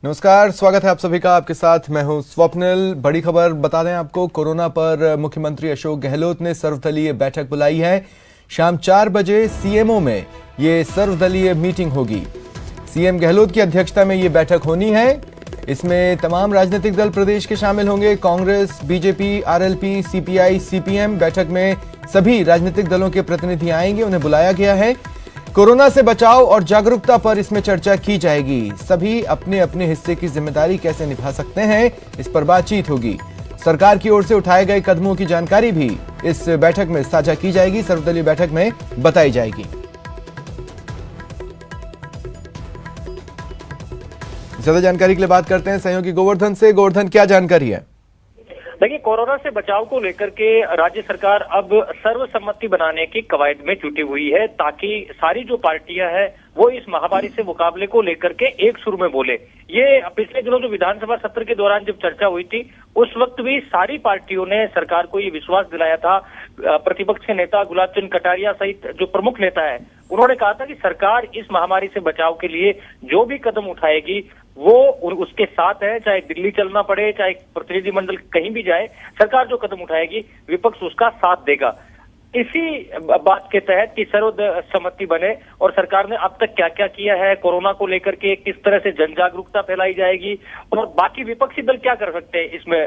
नमस्कार, स्वागत है आप सभी का। आपके साथ मैं हूं स्वप्निल। बड़ी खबर बता दें आपको, कोरोना पर मुख्यमंत्री अशोक गहलोत ने सर्वदलीय बैठक बुलाई है। शाम 4 बजे सीएमओ में ये सर्वदलीय मीटिंग होगी। सीएम गहलोत की अध्यक्षता में ये बैठक होनी है। इसमें तमाम राजनीतिक दल प्रदेश के शामिल होंगे। Congress, BJP, RLP, CPI, CPM. बैठक में सभी राजनीतिक दलों के प्रतिनिधि आएंगे, उन्हें बुलाया गया है। कोरोना से बचाव और जागरूकता पर इसमें चर्चा की जाएगी। सभी अपने अपने हिस्से की जिम्मेदारी कैसे निभा सकते हैं, इस पर बातचीत होगी। सरकार की ओर से उठाए गए कदमों की जानकारी भी इस बैठक में साझा की जाएगी, सर्वदलीय बैठक में बताई जाएगी। ज्यादा जानकारी के लिए बात करते हैं सहयोगी गोवर्धन से। गोवर्धन, क्या जानकारी है? देखिए, कोरोना से बचाव को लेकर के राज्य सरकार अब सर्वसम्मति बनाने की कवायद में जुटी हुई है, ताकि सारी जो पार्टियां हैं वो इस महामारी से मुकाबले को लेकर के एक सुर में बोले। ये पिछले दिनों जो विधानसभा सत्र के दौरान जब चर्चा हुई थी, उस वक्त भी सारी पार्टियों ने सरकार को ये विश्वास दिलाया था। प्रतिपक्ष के नेता गुलाब चंद कटारिया सहित जो प्रमुख नेता है, उन्होंने कहा था कि सरकार इस महामारी से बचाव के लिए जो भी कदम उठाएगी वो उसके साथ है। चाहे दिल्ली चलना पड़े, चाहे प्रतिनिधिमंडल कहीं भी जाए, सरकार जो कदम उठाएगी विपक्ष उसका साथ देगा। इसी बात के तहत कि सर्वसम्मति बने और सरकार ने अब तक क्या क्या किया है, कोरोना को लेकर के किस तरह से जन जागरूकता फैलाई जाएगी और बाकी विपक्षी दल क्या कर सकते हैं इसमें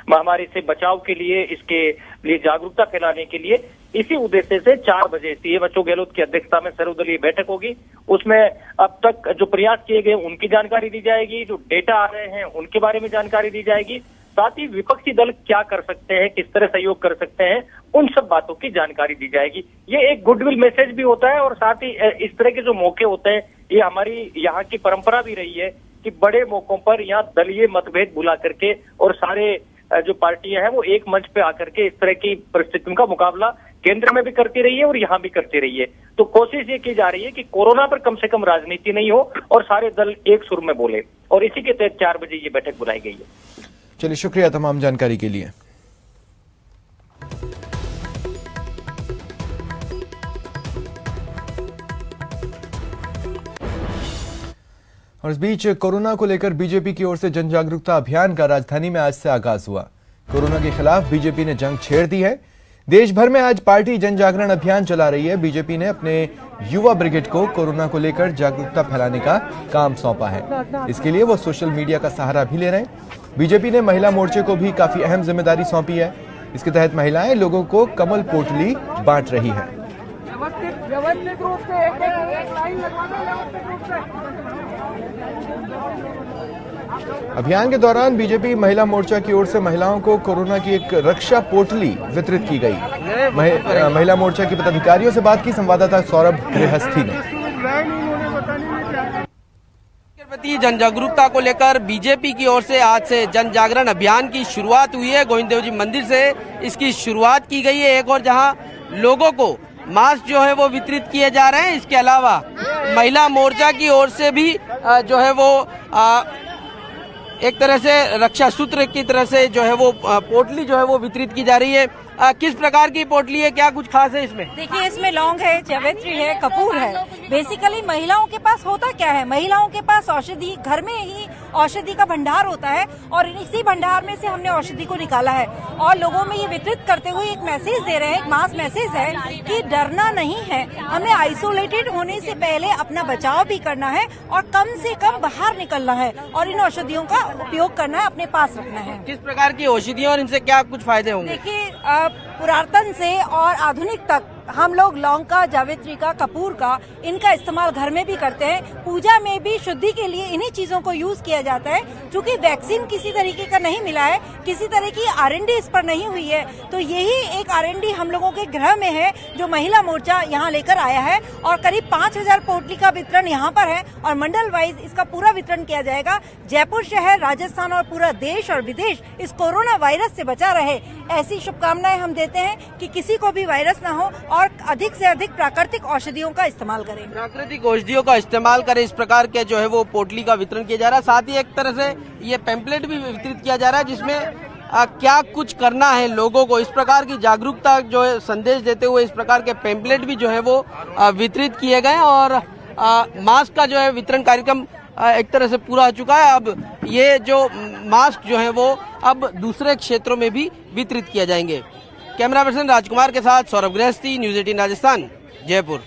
महामारी से बचाव के लिए, इसके लिए जागरूकता फैलाने के लिए। इसी उद्देश्य से 4 बजे सीएम अशोक गहलोत की अध्यक्षता में सर्वदलीय बैठक होगी। उसमें अब तक जो प्रयास किए गए उनकी जानकारी दी जाएगी, जो डेटा आ रहे हैं उनके बारे में जानकारी दी जाएगी, साथ ही विपक्षी दल क्या कर सकते हैं, किस तरह सहयोग कर सकते हैं, उन सब बातों की जानकारी दी जाएगी। ये एक गुडविल मैसेज भी होता है और साथ ही इस तरह के जो मौके होते हैं, ये हमारी यहाँ की परंपरा भी रही है कि बड़े मौकों पर यहाँ दलीय मतभेद भुला करके और सारे जो पार्टियां हैं वो एक मंच पे आकर के इस तरह की परिस्थितियों का मुकाबला केंद्र में भी करती रही है और यहाँ भी करती रही है। तो कोशिश ये की जा रही है कि कोरोना पर कम से कम राजनीति नहीं हो और सारे दल एक सुर में बोले, और इसी के तहत 4 बजे ये बैठक बुलाई गई है। चलिए, शुक्रिया तमाम जानकारी के लिए। और इस बीच कोरोना को लेकर बीजेपी की ओर से जन जागरूकता अभियान का राजधानी में आज से आगाज हुआ। कोरोना के खिलाफ बीजेपी ने जंग छेड़ दी है। देश भर में आज पार्टी जन जागरण अभियान चला रही है। बीजेपी ने अपने युवा ब्रिगेड को कोरोना को लेकर जागरूकता फैलाने का काम सौंपा है। इसके लिए वो सोशल मीडिया का सहारा भी ले रहे हैं। बीजेपी ने महिला मोर्चे को भी काफी अहम जिम्मेदारी सौंपी है। इसके तहत महिलाएं लोगों को कमल पोटली बांट रही है। व्यवस्थित रूप से एक लाइन लगवाना, व्यवस्थित रूप से। अभियान के दौरान बीजेपी महिला मोर्चा की ओर से महिलाओं को कोरोना की एक रक्षा पोटली वितरित की गई। महिला मोर्चा के पदाधिकारियों से बात की संवाददाता सौरभ गृहस्थी ने। प्रति जन जागरूकता को लेकर बीजेपी की ओर से आज से जन जागरण अभियान की शुरुआत हुई है। गोविंद देव जी मंदिर से इसकी शुरुआत की गई है। एक और जहां लोगों को मास्क जो है वो वितरित किए जा रहे हैं। इसके अलावा महिला मोर्चा की ओर से भी जो है वो एक तरह से रक्षा सूत्र की तरह से जो है वो पोटली जो है वो वितरित की जा रही है। किस प्रकार की पोटली है, क्या कुछ खास है इसमें? देखिए, इसमें लौंग है, जावित्री है, कपूर है। बेसिकली महिलाओं के पास होता क्या है, महिलाओं के पास औषधि, घर में ही औषधि का भंडार होता है और इसी भंडार में से हमने औषधि को निकाला है और लोगों में ये वितरित करते हुए एक मैसेज दे रहे हैं, एक मास मैसेज है कि डरना नहीं है, हमें आइसोलेटेड होने से पहले अपना बचाव भी करना है और कम से कम बाहर निकलना है और इन औषधियों का उपयोग करना है, अपने पास रखना है। किस प्रकार की औषधियाँ और इनसे क्या कुछ फायदे होंगे? देखिए, पुरातन से और आधुनिक तक हम लोग लौंग का, जावित्री का, कपूर का, इनका इस्तेमाल घर में भी करते हैं। पूजा में भी शुद्धि के लिए इन्हीं चीजों को यूज किया जाता है। क्योंकि वैक्सीन किसी तरीके का नहीं मिला है, किसी तरह की R&D इस पर नहीं हुई है, तो यही एक R&D हम लोगों के गृह में है जो महिला मोर्चा यहाँ लेकर आया है और करीब 5000 पोटली का वितरण यहाँ पर है और मंडल वाइज इसका पूरा वितरण किया जाएगा। जयपुर शहर, राजस्थान और पूरा देश और विदेश इस कोरोना वायरस से बचा रहे, ऐसी शुभकामनाएं हम देते हैं कि किसी को भी वायरस न हो और अधिक से अधिक प्राकृतिक औषधियों का इस्तेमाल करें। प्राकृतिक औषधियों का इस्तेमाल करें, इस प्रकार के जो है वो पोटली का वितरण किया जा रहा है। साथ ही एक तरह से ये पैम्पलेट भी वितरित किया जा रहा है जिसमें क्या कुछ करना है लोगों को, इस प्रकार की जागरूकता जो है संदेश देते हुए इस प्रकार के पैम्पलेट भी जो है वो वितरित किए गए और मास्क का जो है वितरण कार्यक्रम एक तरह से पूरा हो चुका है। अब ये जो मास्क जो है वो अब दूसरे क्षेत्रों में भी वितरित किए जाएंगे। कैमरा पर्सन राजकुमार के साथ सौरभ गृहस्थी, न्यूज 18 राजस्थान, जयपुर।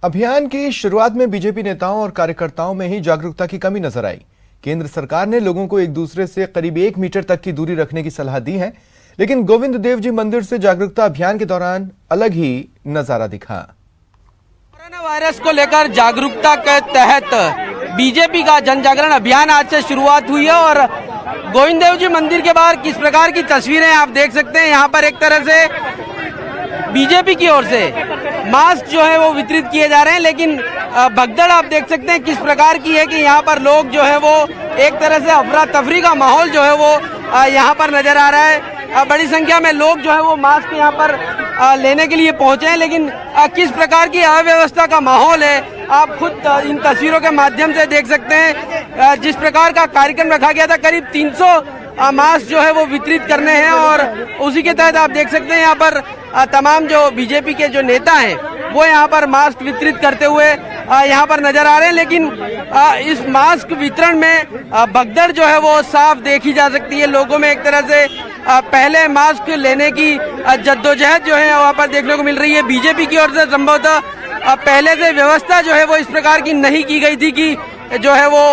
अभियान की शुरुआत में बीजेपी नेताओं और कार्यकर्ताओं में ही जागरूकता की कमी नजर आई। केंद्र सरकार ने लोगों को एक दूसरे से करीब 1 मीटर तक की दूरी रखने की सलाह दी है, लेकिन गोविंद देव जी मंदिर से जागरूकता अभियान के दौरान अलग ही नजारा दिखा। कोरोना वायरस को लेकर जागरूकता के तहत बीजेपी का जन जागरण अभियान आज से शुरुआत हुई है और गोविंद देव जी मंदिर के बाहर किस प्रकार की तस्वीरें आप देख सकते हैं। यहाँ पर एक तरह से बीजेपी की ओर से मास्क जो है वो वितरित किए जा रहे हैं, लेकिन भगदड़ आप देख सकते हैं किस प्रकार की है कि यहाँ पर लोग जो है वो एक तरह से अफरा तफरी का माहौल जो है वो यहाँ पर नजर आ रहा है। बड़ी संख्या में लोग जो है वो मास्क यहाँ पर लेने के लिए पहुंचे हैं, लेकिन किस प्रकार की अव्यवस्था का माहौल है आप खुद इन तस्वीरों के माध्यम से देख सकते हैं। जिस प्रकार का कार्यक्रम रखा गया था, करीब 300 मास्क जो है वो वितरित करने हैं और उसी के तहत आप देख सकते हैं यहाँ पर तमाम जो बीजेपी के जो नेता हैं वो यहाँ पर मास्क वितरित करते हुए यहाँ पर नजर आ रहे हैं। लेकिन इस मास्क वितरण में भगदड़ जो है वो साफ देखी जा सकती है। लोगों में एक तरह से पहले मास्क लेने की जद्दोजहद जो है वहाँ पर देखने को मिल रही है। बीजेपी की ओर से संभवतः पहले से व्यवस्था जो है वो इस प्रकार की नहीं की गई थी कि जो है वो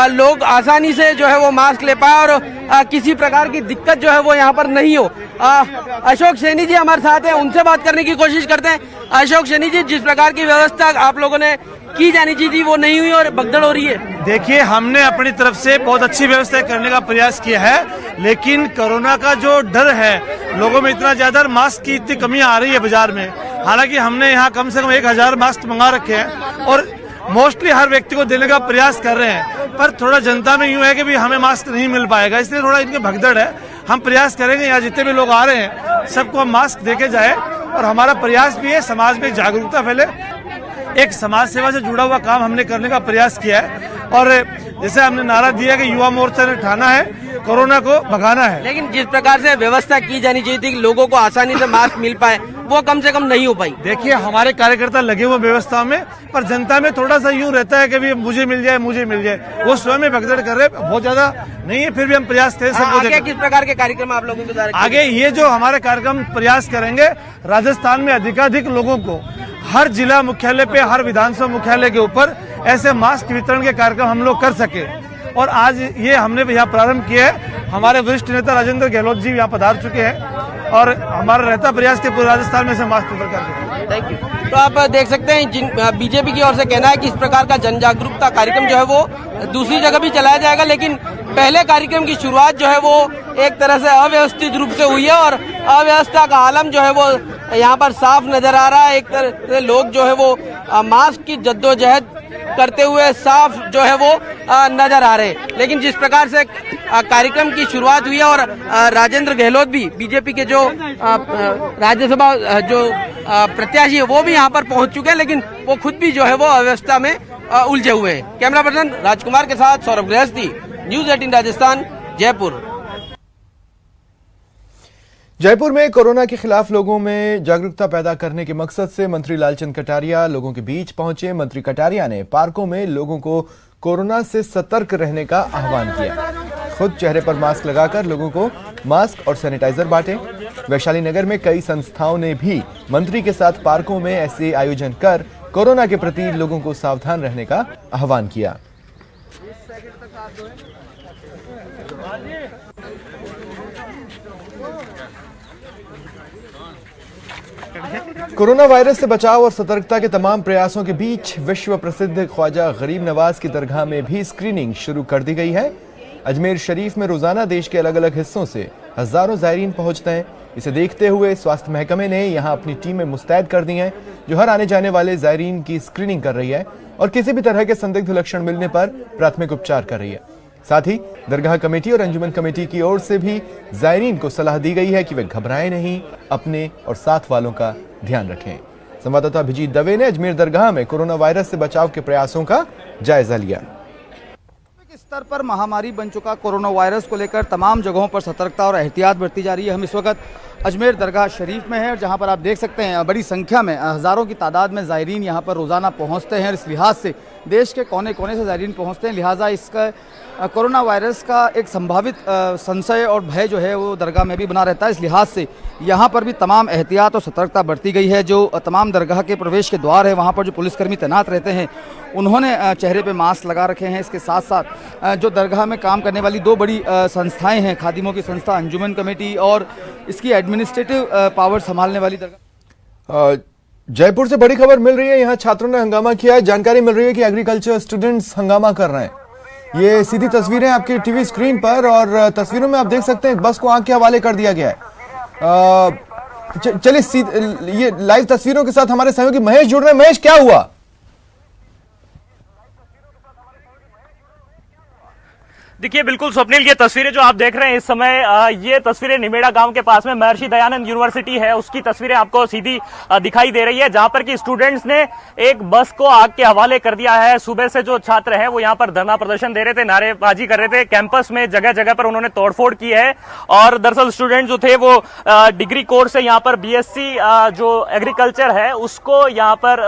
लोग आसानी से जो है वो मास्क ले पाए और किसी प्रकार की दिक्कत जो है वो यहाँ पर नहीं हो। अशोक सैनी जी हमारे साथ हैं, उनसे बात करने की कोशिश करते हैं। अशोक सैनी जी, जिस प्रकार की व्यवस्था आप लोगों ने की जानी चाहिए थी वो नहीं हुई और भगदड़ हो रही है। देखिए, हमने अपनी तरफ से बहुत अच्छी व्यवस्था करने का प्रयास किया है, लेकिन कोरोना का जो डर है लोगों में इतना ज्यादा, मास्क की इतनी कमी आ रही है बाजार में। हालांकि हमने यहाँ कम से कम 1000 मास्क मंगा रखे हैं और मोस्टली हर व्यक्ति को देने का प्रयास कर रहे हैं, पर थोड़ा जनता में यूं है कि भी हमें मास्क नहीं मिल पाएगा, इसलिए थोड़ा इनके भगदड़ है। हम प्रयास करेंगे यहाँ जितने भी लोग आ रहे हैं सबको हम मास्क देके जाए और हमारा प्रयास भी है समाज में जागरूकता फैले। एक समाज सेवा से जुड़ा हुआ काम हमने करने का प्रयास किया है और जैसे हमने नारा दिया कि युवा मोर्चा ने ठाना है कोरोना को भगाना है। लेकिन जिस प्रकार से व्यवस्था की जानी चाहिए थी कि लोगों को आसानी से मास्क मिल पाए वो कम से कम नहीं हो पाई। देखिए, हमारे कार्यकर्ता लगे हुए व्यवस्था में, पर जनता में थोड़ा सा यूं रहता है कि भी मुझे मिल जाए मुझे मिल जाए, वो स्वयं में भगदड़ कर रहे, बहुत ज्यादा नहीं है, फिर भी हम प्रयास करें सबको। आगे किस प्रकार के कार्यक्रम आप लोगों को आगे ये जो हमारे कार्यक्रम प्रयास करेंगे, राजस्थान में अधिकाधिक लोगों को हर जिला मुख्यालय पे, हर विधानसभा मुख्यालय के ऊपर ऐसे मास्क वितरण के कार्यक्रम हम लोग कर सके। और आज ये हमने यहाँ प्रारंभ किया है। हमारे वरिष्ठ नेता राजेंद्र गहलोत जी यहाँ पधार चुके हैं और हमारा रहता प्रयास के पूरे राजस्थान में से मास्क वितरण करके। Thank you. तो आप देख सकते हैं जिन बीजेपी की ओर से कहना है कि इस प्रकार का जन जागरूकता कार्यक्रम जो है वो दूसरी जगह भी चलाया जाएगा, लेकिन पहले कार्यक्रम की शुरुआत जो है वो एक तरह से अव्यवस्थित रूप से हुई है और अव्यवस्था का आलम जो है वो यहाँ पर साफ नजर आ रहा है। एक तरह से लोग जो है वो मास्क की जद्दोजहद करते हुए साफ जो है वो नजर आ रहे हैं। लेकिन जिस प्रकार से कार्यक्रम की शुरुआत हुई है और राजेंद्र गहलोत भी बीजेपी के जो राज्यसभा जो प्रत्याशी है वो भी यहाँ पर पहुंच चुके हैं, लेकिन वो खुद भी जो है वो अव्यवस्था में उलझे हुए हैं। कैमरा पर्सन राजकुमार के साथ सौरभ गृहस्थी, न्यूज 18 राजस्थान, जयपुर। जयपुर में कोरोना के खिलाफ लोगों में जागरूकता पैदा करने के मकसद से मंत्री लालचंद कटारिया लोगों के बीच पहुंचे। मंत्री कटारिया ने पार्कों में लोगों को कोरोना से सतर्क रहने का आह्वान किया। खुद चेहरे पर मास्क लगाकर लोगों को मास्क और सैनिटाइजर बांटे। वैशाली नगर में कई संस्थाओं ने भी मंत्री के साथ पार्कों में ऐसे आयोजन कर कोरोना के प्रति लोगों को सावधान रहने का आह्वान किया। कोरोना वायरस से बचाव और सतर्कता के तमाम प्रयासों के बीच विश्व प्रसिद्ध ख्वाजा गरीब नवाज की दरगाह में भी स्क्रीनिंग शुरू कर दी गई है। अजमेर शरीफ में रोजाना देश के अलग अलग हिस्सों से हजारों जायरीन पहुंचते हैं। इसे देखते हुए स्वास्थ्य महकमे ने यहां अपनी टीमें मुस्तैद कर दी हैं, जो हर आने जाने वाले जायरीन की स्क्रीनिंग कर रही है और किसी भी तरह के संदिग्ध लक्षण मिलने पर प्राथमिक उपचार कर रही है। साथ ही दरगाह कमेटी और अंजुमन कमेटी की ओर से भी जायरीन को सलाह दी गई है कि वे घबराएं नहीं, अपने और साथ वालों का ध्यान रखें। संवाददाता अभिजीत दवे ने अजमेर दरगाह में कोरोना वायरस से बचाव के प्रयासों का जायजा लिया। स्तर पर महामारी बन चुका कोरोना वायरस को लेकर तमाम जगहों पर सतर्कता और एहतियात बरती जा रही है। हम इस वक्त अजमेर दरगाह शरीफ में हैं, जहां पर आप देख सकते हैं बड़ी संख्या में हज़ारों की तादाद में ज़ायरीन यहां पर रोज़ाना पहुंचते हैं। इस लिहाज से देश के कोने कोने से ज़ायरीन पहुंचते हैं, लिहाजा इसका कोरोना वायरस का एक संभावित संशय और भय जो है वो दरगाह में भी बना रहता है। इस लिहाज से यहाँ पर भी तमाम एहतियात और सतर्कता बरती गई है। जो तमाम दरगाह के प्रवेश के द्वार है वहाँ पर जो पुलिसकर्मी तैनात रहते हैं उन्होंने चेहरे पे मास्क लगा रखे हैं। इसके साथ साथ जो दरगाह में काम करने वाली दो बड़ी संस्थाएं हैं, खादिमों की संस्था अंजुमन कमेटी और इसकी एडमिनिस्ट्रेटिव पावर संभालने वाली दरगाह। जयपुर से बड़ी खबर मिल रही है, यहाँ छात्रों ने हंगामा किया है। जानकारी मिल रही है कि एग्रीकल्चर स्टूडेंट्स हंगामा कर रहे हैं। ये सीधी तस्वीरें आपकी टीवी स्क्रीन पर, और तस्वीरों में आप देख सकते हैं बस को आग के हवाले कर दिया गया है। चलिए ये लाइव तस्वीरों के साथ हमारे सहयोगी महेश जुड़ रहे हैं। महेश, क्या हुआ? देखिए बिल्कुल स्वप्निल, ये तस्वीरें जो आप देख रहे हैं इस समय, ये तस्वीरें निमेड़ा गांव के पास में महर्षि दयानंद यूनिवर्सिटी है उसकी तस्वीरें आपको सीधी दिखाई दे रही है, जहां पर कि स्टूडेंट्स ने एक बस को आग के हवाले कर दिया है। सुबह से जो छात्र हैं वो यहां पर धरना प्रदर्शन दे रहे थे, नारेबाजी कर रहे थे। कैंपस में जगह जगह पर उन्होंने तोड़फोड़ की है और दरअसल स्टूडेंट जो थे वो डिग्री कोर्स है यहाँ पर BSc जो एग्रीकल्चर है उसको यहाँ पर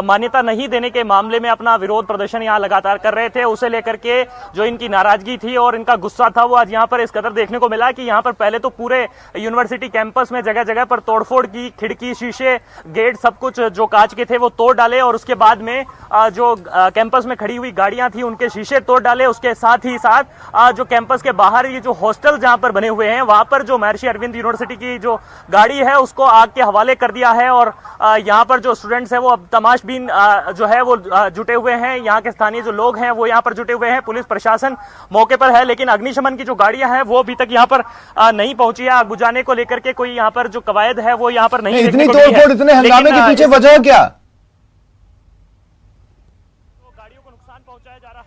मान्यता नहीं देने के मामले में अपना विरोध प्रदर्शन यहाँ लगातार कर रहे थे। उसे लेकर के जो इनकी नाराजगी थी और इनका गुस्सा था वो आज यहाँ पर इस कदर देखने को मिला कि यहाँ पर पहले तो पूरे यूनिवर्सिटी कैंपस में जगह जगह पर तोड़फोड़ की, खिड़की, शीशे, गेट, सब कुछ जो कांच के थे वो तोड़ डाले और उसके बाद में जो कैंपस में खड़ी हुई गाड़ियां थी उनके शीशे तोड़ डाले। उसके साथ ही साथ जो कैंपस के बाहर ये जो हॉस्टल जहां पर बने हुए हैं वहां पर जो महर्षि अरविंद यूनिवर्सिटी की जो गाड़ी है उसको आग के हवाले कर दिया है। और यहाँ पर जो स्टूडेंट्स हैं वो अब तमाशबीन जो है वो जुटे हुए हैं। यहाँ के स्थानीय जो लोग हैं वो यहाँ पर जुटे हुए हैं। पुलिस प्रशासन मौके पर है, लेकिन अग्निशमन की जो गाड़ियां हैं वो अभी तक यहाँ पर नहीं पहुंची है। आग बुझाने को लेकर के कोई यहाँ पर जो कवायद है वो यहाँ पर नहीं इतनी तोड़फोड़, इतने हंगामे के पीछे वजह क्या? गाड़ियों को नुकसान पहुंचाया जा रहा है।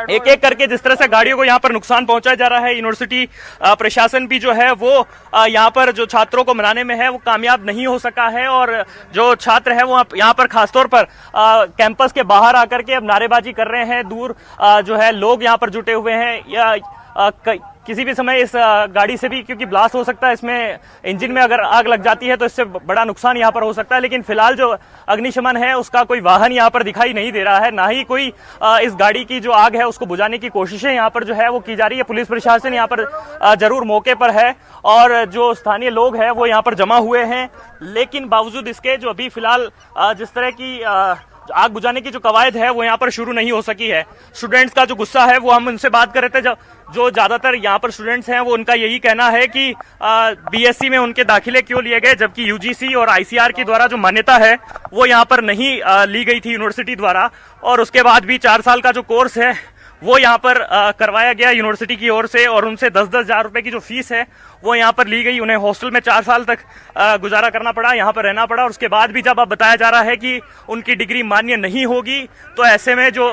एक एक करके जिस तरह से गाड़ियों को यहाँ पर नुकसान पहुंचाया जा रहा है, यूनिवर्सिटी प्रशासन भी जो है वो यहाँ पर जो छात्रों को मनाने में है वो कामयाब नहीं हो सका है। और जो छात्र है वो यहाँ पर खासतौर पर कैंपस के बाहर आकर के अब नारेबाजी कर रहे हैं। दूर जो है लोग यहाँ पर जुटे हुए हैं। या किसी भी समय इस गाड़ी से भी, क्योंकि ब्लास्ट हो सकता है, इसमें इंजन में अगर आग लग जाती है तो इससे बड़ा नुकसान यहाँ पर हो सकता है। लेकिन फिलहाल जो अग्निशमन है उसका कोई वाहन यहाँ पर दिखाई नहीं दे रहा है, ना ही कोई इस गाड़ी की जो आग है उसको बुझाने की कोशिशें यहाँ पर जो है वो की जा रही है। पुलिस प्रशासन यहाँ पर जरूर मौके पर है और जो स्थानीय लोग हैं वो यहाँ पर जमा हुए हैं, लेकिन बावजूद इसके जो अभी फिलहाल जिस तरह की आग बुझाने की जो कवायद है वो यहाँ पर शुरू नहीं हो सकी है। स्टूडेंट्स का जो गुस्सा है वो हम उनसे बात कर रहे थे, जो ज्यादातर यहाँ पर स्टूडेंट्स हैं वो उनका यही कहना है कि BSc में उनके दाखिले क्यों लिए गए, जबकि UGC और ICR के द्वारा जो मान्यता है वो यहाँ पर नहीं ली गई थी यूनिवर्सिटी द्वारा। और उसके बाद भी 4 साल का जो कोर्स है वो यहाँ पर करवाया गया यूनिवर्सिटी की ओर से, और उनसे 10-10 हजार रुपए की जो फीस है वो यहाँ पर ली गई। उन्हें हॉस्टल में 4 साल तक गुजारा करना पड़ा, यहाँ पर रहना पड़ा। और उसके बाद भी जब अब बताया जा रहा है कि उनकी डिग्री मान्य नहीं होगी, तो ऐसे में जो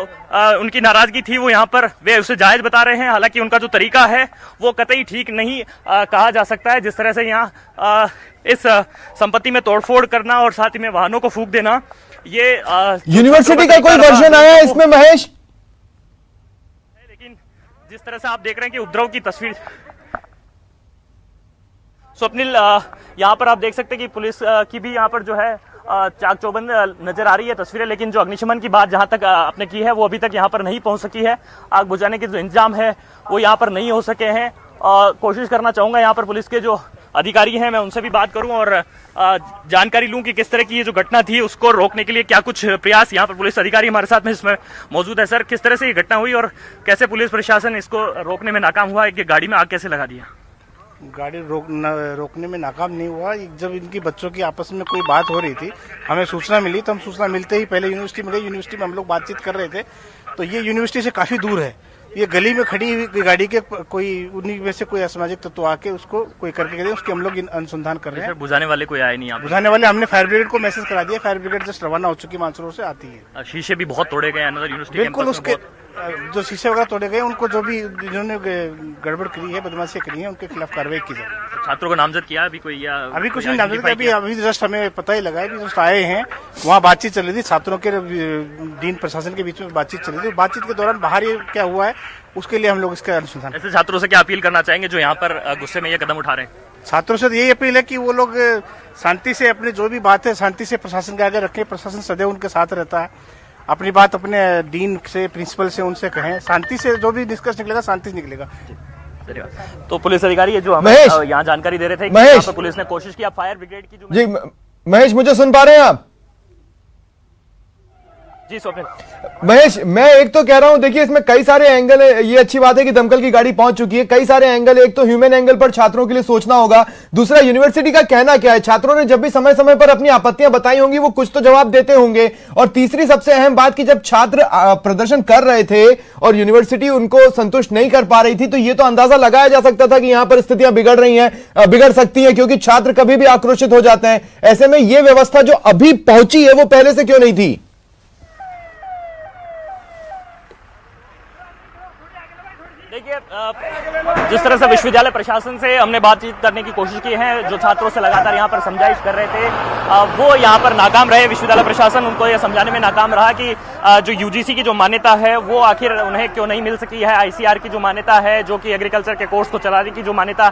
उनकी नाराजगी थी वो यहाँ पर वे उसे जायज बता रहे हैं। हालांकि उनका जो तरीका है वो कतई ठीक नहीं कहा जा सकता है। जिस तरह से यहाँ इस संपत्ति में तोड़फोड़ करना और साथ ही में वाहनों को फूंक देना, ये यूनिवर्सिटी का कोई वर्जन आया है इसमें महेश? जिस तरह से आप देख रहे हैं कि उपद्रव की तस्वीर, स्वप्निल यहाँ पर आप देख सकते हैं कि पुलिस की भी यहाँ पर जो है चाक चौबंद नजर आ रही है तस्वीरें। लेकिन जो अग्निशमन की बात जहां तक आपने की है वो अभी तक यहाँ पर नहीं पहुंच सकी है। आग बुझाने के जो इंतजाम है वो यहाँ पर नहीं हो सके हैं। कोशिश करना चाहूंगा यहाँ पर पुलिस के जो अधिकारी हैं मैं उनसे भी बात करूं और जानकारी लूं कि किस तरह की ये जो घटना थी उसको रोकने के लिए क्या कुछ प्रयास। यहाँ पर पुलिस अधिकारी हमारे साथ में इसमें मौजूद है। सर, किस तरह से ये घटना हुई और कैसे पुलिस प्रशासन इसको रोकने में नाकाम हुआ? कि गाड़ी में आग कैसे लगा दिया? गाड़ी रोकने में नाकाम नहीं हुआ। जब इनकी बच्चों की आपस में कोई बात हो रही थी, हमें सूचना मिली, तो हम सूचना मिलते ही पहले यूनिवर्सिटी में गए। यूनिवर्सिटी में हम लोग बातचीत कर रहे थे, तो ये यूनिवर्सिटी से काफी दूर है। ये गली में खड़ी हुई गाड़ी के कोई उन्हीं में से कोई असामाजिक तत्व आके उसको कोई करके गए, उसके हम लोग अनुसंधान कर रहे हैं। बुझाने वाले कोई आए नहीं? बुझाने वाले हमने फायर ब्रिगेड को मैसेज करा दिया। फायर ब्रिगेड जस्ट रवाना हो चुकी, मानसरोवर से आती है। शीशे भी बहुत तोड़े गए अंदर यूनिवर्सिटी? बिल्कुल, उसके जो शीशे वगैरह तोड़े गए उनको जो भी जिन्होंने गड़बड़ करी है, बदमाशी करी है, उनके खिलाफ कार्रवाई की जाए। छात्रों को नामजद किया अभी कोई? या अभी कुछ नहीं नामजद किया। अभी जस्ट हमें पता ही लगा है, अभी जस्ट आए हैं। वहाँ बातचीत चल रही थी, छात्रों के डीन प्रशासन के बीच में बातचीत चल रही थी। बातचीत के दौरान बाहर ये क्या हुआ है उसके लिए हम लोग इसका अनुसंधान। ऐसे छात्रों से क्या अपील करना चाहेंगे जो यहाँ पर गुस्से में ये कदम उठा रहे हैं? छात्रों से यही अपील है कि वो लोग शांति से अपनी जो भी बात है शांति से प्रशासन के आगे रखें। प्रशासन सदैव उनके साथ रहता है। अपनी बात अपने डीन से, प्रिंसिपल से उनसे कहें। शांति से जो भी निष्कर्ष निकलेगा शांति से निकलेगा। तो पुलिस अधिकारी है जो हमें यहाँ जानकारी दे रहे थे कि यहाँ पर पुलिस ने कोशिश की। फायर ब्रिगेड की जो जी महेश, मुझे सुन पा रहे हैं आप? जी स्वप्निल। महेश, मैं एक तो कह रहा हूं, देखिए इसमें कई सारे एंगल है। ये अच्छी बात है कि दमकल की गाड़ी पहुंच चुकी है। कई सारे एंगल है। एक तो ह्यूमन एंगल पर छात्रों के लिए सोचना होगा। दूसरा, यूनिवर्सिटी का कहना क्या है? छात्रों ने जब भी समय समय पर अपनी आपत्तियां बताई होंगी, वो कुछ तो जवाब देते होंगे। और तीसरी सबसे अहम बात कि जब छात्र प्रदर्शन कर रहे थे और यूनिवर्सिटी उनको संतुष्ट नहीं कर पा रही थी, तो ये तो अंदाजा लगाया जा सकता था कि यहां पर स्थितियां बिगड़ रही हैं, बिगड़ सकती हैं, क्योंकि छात्र कभी भी आक्रोशित हो जाते हैं। ऐसे में यह व्यवस्था जो अभी पहुंची है वो पहले से क्यों नहीं थी? देखिए, जिस तरह से विश्वविद्यालय प्रशासन से हमने बातचीत करने की कोशिश की है, जो छात्रों से लगातार यहाँ पर समझाइश कर रहे थे, वो यहाँ पर नाकाम रहे। विश्वविद्यालय प्रशासन उनको यह समझाने में नाकाम रहा कि जो यूजीसी की जो मान्यता है वो आखिर उन्हें क्यों नहीं मिल सकी है। आईसीआर की जो मान्यता है, जो कि एग्रीकल्चर के कोर्स को चलाने की जो मान्यता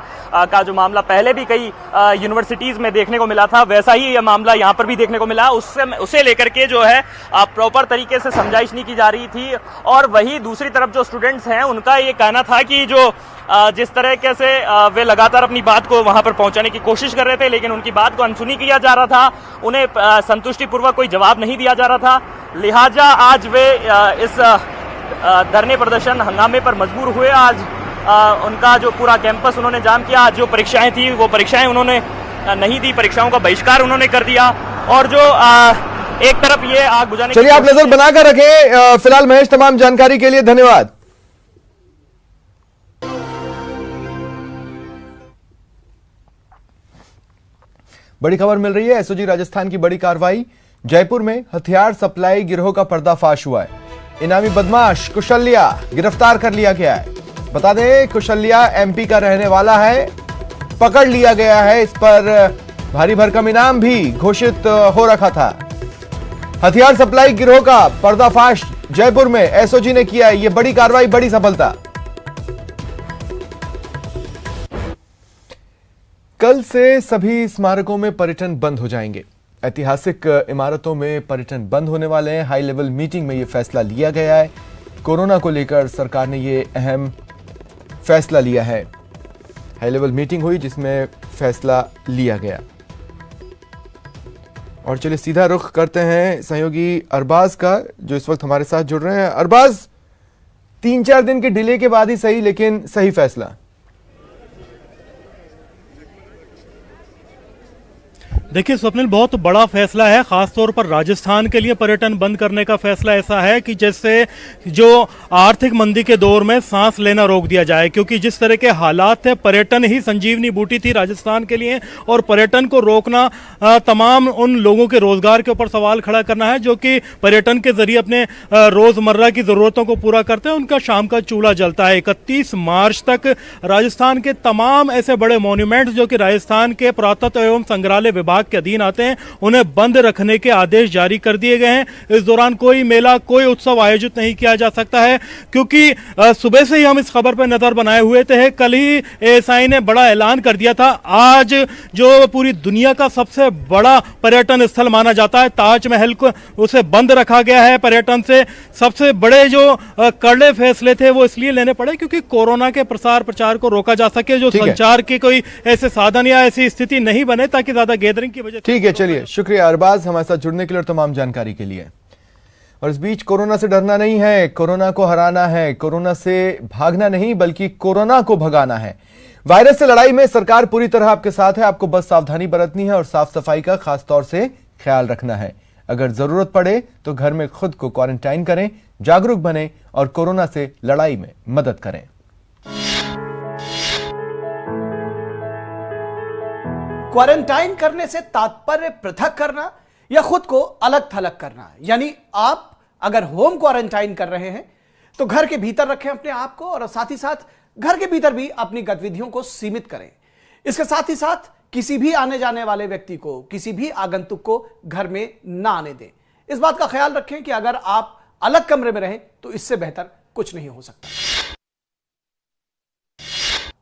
का जो मामला पहले भी कई यूनिवर्सिटीज में देखने को मिला था, वैसा ही यह मामला यहाँ पर भी देखने को मिला। उसे लेकर के जो है प्रॉपर तरीके से समझाइश नहीं की जा रही थी। और वही दूसरी तरफ जो स्टूडेंट्स हैं, उनका ये कहना था कि जो जिस तरीके से वे लगातार अपनी बात को वहां पर पहुंचाने की कोशिश कर रहे थे, लेकिन उनकी बात को अनसुनी किया जा रहा था, उन्हें संतुष्टिपूर्वक कोई जवाब नहीं दिया जा रहा था। लिहाजा आज वे इस धरने प्रदर्शन हंगामे पर मजबूर हुए। आज उनका जो पूरा कैंपस उन्होंने जाम किया। आज जो परीक्षाएं थी वो परीक्षाएं उन्होंने नहीं दी, परीक्षाओं का बहिष्कार उन्होंने कर दिया। और जो एक तरफ ये आग बुझाने, चलिए आप नजर बनाकर रखें। फिलहाल महेश, तमाम जानकारी के लिए धन्यवाद। बड़ी खबर मिल रही है। एसओजी राजस्थान की बड़ी कार्रवाई। जयपुर में हथियार सप्लाई गिरोह का पर्दाफाश हुआ है। इनामी बदमाश कुशल्या गिरफ्तार कर लिया गया है। बता दें, कुशल्या एमपी का रहने वाला है, पकड़ लिया गया है। इस पर भारी भरकम इनाम भी घोषित हो रखा था। हथियार सप्लाई गिरोह का पर्दाफाश जयपुर में एसओजी ने किया है। यह बड़ी कार्रवाई, बड़ी सफलता। कल से सभी स्मारकों में पर्यटन बंद हो जाएंगे। ऐतिहासिक इमारतों में पर्यटन बंद होने वाले हैं। हाई लेवल मीटिंग में यह फैसला लिया गया है। कोरोना को लेकर सरकार ने यह अहम फैसला लिया है। हाई लेवल मीटिंग हुई जिसमें फैसला लिया गया। और चलिए सीधा रुख करते हैं सहयोगी अरबाज का, जो इस वक्त हमारे साथ जुड़ रहे हैं। अरबाज, 3-4 दिन के डिले के बाद ही सही, लेकिन सही फैसला। देखिए स्वप्निल, बहुत बड़ा फैसला है। खासतौर पर राजस्थान के लिए पर्यटन बंद करने का फैसला ऐसा है कि जैसे जो आर्थिक मंदी के दौर में सांस लेना रोक दिया जाए, क्योंकि जिस तरह के हालात थे, पर्यटन ही संजीवनी बूटी थी राजस्थान के लिए। और पर्यटन को रोकना तमाम उन लोगों के रोजगार के ऊपर सवाल खड़ा करना है जो कि पर्यटन के जरिए अपने रोजमर्रा की जरूरतों को पूरा करते हैं। उनका शाम का चूल्हा जलता है। 31 मार्च तक राजस्थान के तमाम ऐसे बड़े मॉन्यूमेंट्स जो कि राजस्थान के पुरातत्व एवं संग्रहालय विभाग के अधीन आते हैं, उन्हें बंद रखने के आदेश जारी कर दिए गए हैं। इस दौरान कोई मेला, कोई उत्सव आयोजित नहीं किया जा सकता है, क्योंकि सुबह से ही हम इस खबर पर नजर बनाए हुए थे। कल ही एएसआई ने बड़ा ऐलान कर दिया था। आज जो पूरी दुनिया का सबसे बड़ा पर्यटन स्थल माना जाता है ताजमहल को, उसे बंद रखा गया है पर्यटन से। सबसे बड़े जो कड़े फैसले थे वो इसलिए लेने पड़े क्योंकि कोरोना के प्रसार प्रचार को रोका जा सके, जो संचार के कोई ऐसे साधन या ऐसी स्थिति नहीं बने ताकि ज्यादा गैदरिंग की वजह। ठीक है, चलिए शुक्रिया अरबाज हमारे साथ जुड़ने के लिए और तमाम जानकारी के लिए। और इस बीच कोरोना से डरना नहीं है, कोरोना को हराना है। कोरोना से भागना नहीं बल्कि कोरोना को भगाना है। वायरस से लड़ाई में सरकार पूरी तरह आपके साथ है। आपको बस सावधानी बरतनी है और साफ सफाई का खास तौर से ख्याल रखना है। अगर जरूरत पड़े तो घर में खुद को क्वारंटाइन करें, जागरूक बने और कोरोना से लड़ाई में मदद करें। क्वारंटाइन करने से तात्पर्य पृथक करना या खुद को अलग थलग करना। यानी आप अगर होम क्वारंटाइन कर रहे हैं तो घर के भीतर रखें अपने आप को, और साथ ही साथ घर के भीतर भी अपनी गतिविधियों को सीमित करें। इसके साथ ही साथ किसी भी आने जाने वाले व्यक्ति को, किसी भी आगंतुक को घर में ना आने दें। इस बात का ख्याल रखें कि अगर आप अलग कमरे में रहें तो इससे बेहतर कुछ नहीं हो सकता।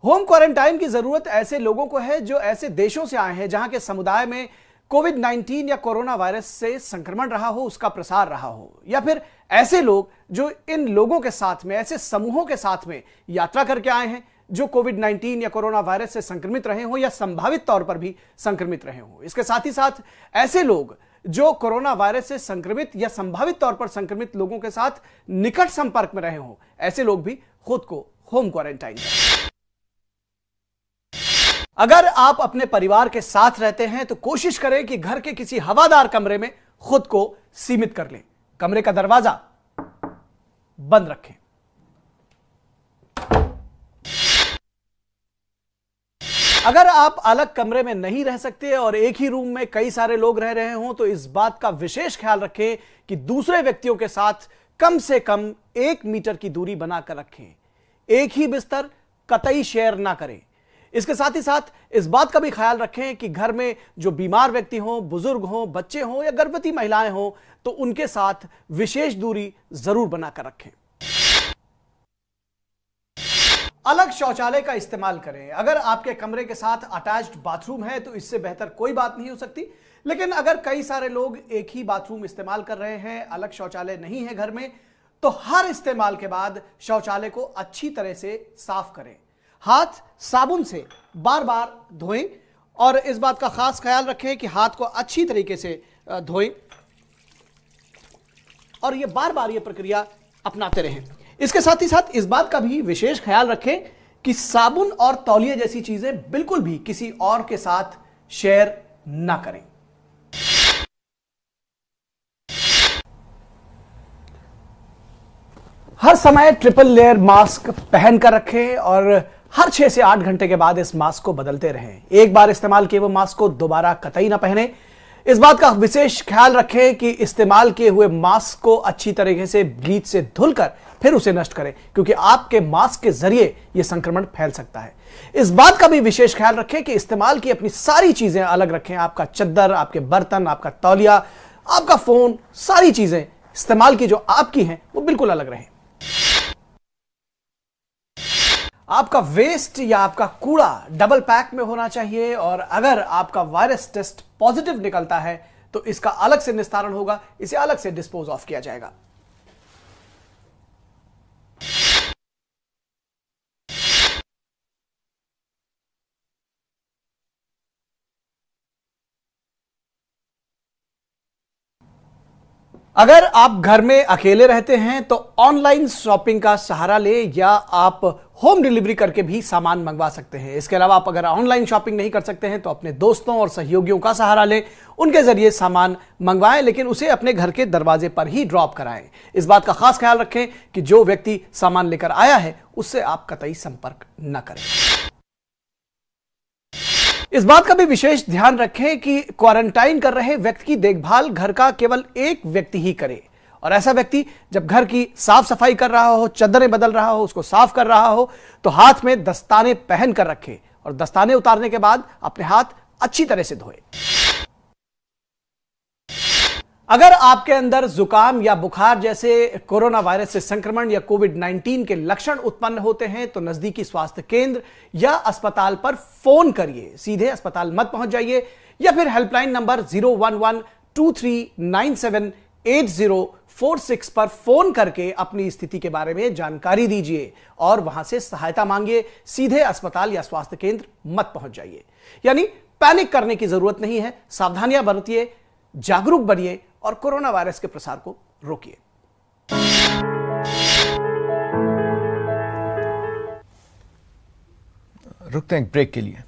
होम क्वारंटाइन की जरूरत ऐसे लोगों को है जो ऐसे देशों से आए हैं जहां के समुदाय में कोविड-19 या कोरोना वायरस से संक्रमण रहा हो, उसका प्रसार रहा हो, या फिर ऐसे लोग जो इन लोगों के साथ में, ऐसे समूहों के साथ में यात्रा करके आए हैं जो कोविड-19 या कोरोना वायरस से संक्रमित रहे हो या संभावित तौर पर भी संक्रमित रहे हो। इसके साथ ही साथ ऐसे लोग जो कोरोना वायरस से संक्रमित या संभावित तौर पर संक्रमित लोगों के साथ निकट संपर्क में रहे हो, ऐसे लोग भी खुद को होम क्वारंटाइन करें। अगर आप अपने परिवार के साथ रहते हैं तो कोशिश करें कि घर के किसी हवादार कमरे में खुद को सीमित कर लें। कमरे का दरवाजा बंद रखें। अगर आप अलग कमरे में नहीं रह सकते और एक ही रूम में कई सारे लोग रह रहे हों तो इस बात का विशेष ख्याल रखें कि दूसरे व्यक्तियों के साथ कम से कम 1 मीटर की दूरी बनाकर रखें। एक ही बिस्तर कतई शेयर ना करें। इसके साथ ही साथ इस बात का भी ख्याल रखें कि घर में जो बीमार व्यक्ति हों, बुजुर्ग हों, बच्चे हों या गर्भवती महिलाएं हों तो उनके साथ विशेष दूरी जरूर बनाकर रखें। अलग शौचालय का इस्तेमाल करें। अगर आपके कमरे के साथ अटैच्ड बाथरूम है तो इससे बेहतर कोई बात नहीं हो सकती, लेकिन अगर कई सारे लोग एक ही बाथरूम इस्तेमाल कर रहे हैं, अलग शौचालय नहीं है घर में, तो हर इस्तेमाल के बाद शौचालय को अच्छी तरह से साफ करें। हाथ साबुन से बार बार धोएं और इस बात का खास ख्याल रखें कि हाथ को अच्छी तरीके से धोएं और ये बार बार ये प्रक्रिया अपनाते रहें। इसके साथ ही साथ इस बात का भी विशेष ख्याल रखें कि साबुन और तौलिए जैसी चीजें बिल्कुल भी किसी और के साथ शेयर ना करें। हर समय ट्रिपल लेयर मास्क पहनकर रखें और हर 6 से 8 घंटे के बाद इस मास्क को बदलते रहें। एक बार इस्तेमाल किए हुए मास्क को दोबारा कतई ना पहने। इस बात का विशेष ख्याल रखें कि इस्तेमाल किए हुए मास्क को अच्छी तरीके से ब्लीच से धुलकर फिर उसे नष्ट करें, क्योंकि आपके मास्क के जरिए यह संक्रमण फैल सकता है। इस बात का भी विशेष ख्याल रखें कि इस्तेमाल की अपनी सारी चीजें अलग रखें। आपका चद्दर, आपके बर्तन, आपका तौलिया, आपका फोन, सारी चीजें इस्तेमाल की जो आपकी हैं वो बिल्कुल अलग रहें। आपका वेस्ट या आपका कूड़ा डबल पैक में होना चाहिए और अगर आपका वायरस टेस्ट पॉजिटिव निकलता है तो इसका अलग से निस्तारण होगा, इसे अलग से डिस्पोज ऑफ किया जाएगा। अगर आप घर में अकेले रहते हैं तो ऑनलाइन शॉपिंग का सहारा लें या आप होम डिलीवरी करके भी सामान मंगवा सकते हैं। इसके अलावा आप अगर ऑनलाइन शॉपिंग नहीं कर सकते हैं तो अपने दोस्तों और सहयोगियों का सहारा लें, उनके जरिए सामान मंगवाएं, लेकिन उसे अपने घर के दरवाजे पर ही ड्रॉप कराएं। इस बात का खास ख्याल रखें कि जो व्यक्ति सामान लेकर आया है उससे आप कतई संपर्क न करें। इस बात का भी विशेष ध्यान रखें कि क्वारंटाइन कर रहे व्यक्ति की देखभाल घर का केवल एक व्यक्ति ही करे और ऐसा व्यक्ति जब घर की साफ सफाई कर रहा हो, चद्दरें बदल रहा हो, उसको साफ कर रहा हो तो हाथ में दस्ताने पहन कर रखे और दस्ताने उतारने के बाद अपने हाथ अच्छी तरह से धोए। अगर आपके अंदर जुकाम या बुखार जैसे कोरोना वायरस से संक्रमण या कोविड-19 के लक्षण उत्पन्न होते हैं तो नजदीकी स्वास्थ्य केंद्र या अस्पताल पर फोन करिए। सीधे अस्पताल मत पहुंच जाइए या फिर हेल्पलाइन नंबर 011-2397-8046 पर फोन करके अपनी स्थिति के बारे में जानकारी दीजिए और वहां से सहायता मांगिए। सीधे अस्पताल या स्वास्थ्य केंद्र मत पहुंच जाइए। यानी पैनिक करने की जरूरत नहीं है। सावधानियां बरतिए, जागरूक बनिए और कोरोना वायरस के प्रसार को रोकिए। रुकते हैं एक ब्रेक के लिए।